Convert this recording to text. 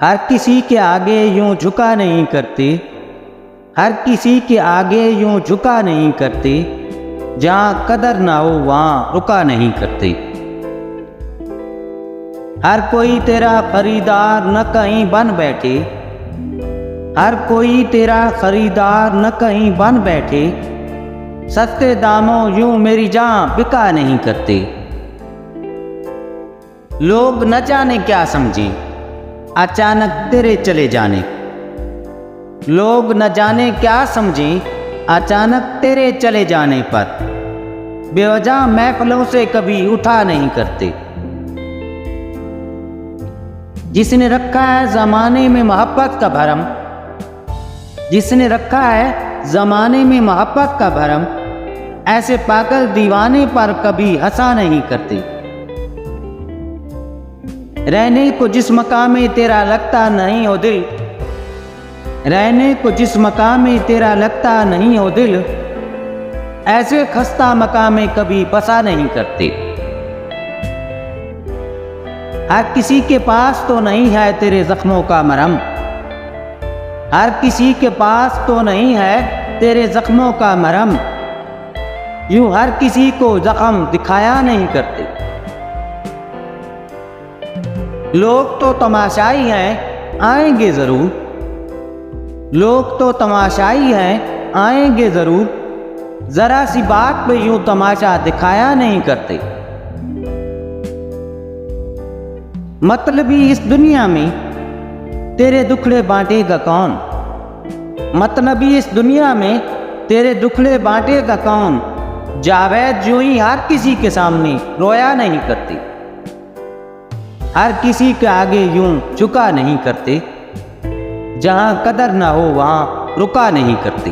हर किसी के आगे यूं झुका नहीं करते, हर किसी के आगे यूं झुका नहीं करते, जहाँ कदर ना हो वहाँ रुका नहीं करते। हर कोई तेरा खरीदार न कहीं बन बैठे, हर कोई तेरा खरीदार न कहीं बन बैठे, सस्ते दामों यूं मेरी जान बिका नहीं करते। लोग न जाने क्या समझे अचानक तेरे चले जाने, लोग न जाने क्या समझे अचानक तेरे चले जाने पर, बेवजह महफिलों से कभी उठा नहीं करते। जिसने रखा है ज़माने में मोहब्बत का भरम, जिसने रखा है ज़माने में मोहब्बत का भरम, ऐसे पागल दीवाने पर कभी हंसा नहीं करते। रहने को जिस मकाम में तेरा लगता नहीं हो दिल, रहने को जिस मकाम में तेरा लगता नहीं हो दिल, ऐसे खस्ता मकाम में कभी बसा नहीं करते। हर किसी के पास तो नहीं है तेरे जख्मों का मरहम, हर किसी के पास तो नहीं है तेरे जख्मों का मरहम, यूं हर किसी को जख्म दिखाया नहीं करते। लोग तो तमाशाई हैं आएंगे ज़रूर, लोग तो तमाशाई हैं आएंगे ज़रूर, ज़रा सी बात पे यूं तमाशा दिखाया नहीं करते। मतलबी इस दुनिया में तेरे दुखड़े बांटेगा कौन, मतलबी इस दुनिया में तेरे दुखड़े बांटेगा कौन, जावेद यूं ही हर किसी के सामने रोया नहीं करते, हर किसी के आगे यूं झुका नहीं करते, जहाँ कदर ना हो वहाँ रुका नहीं करते।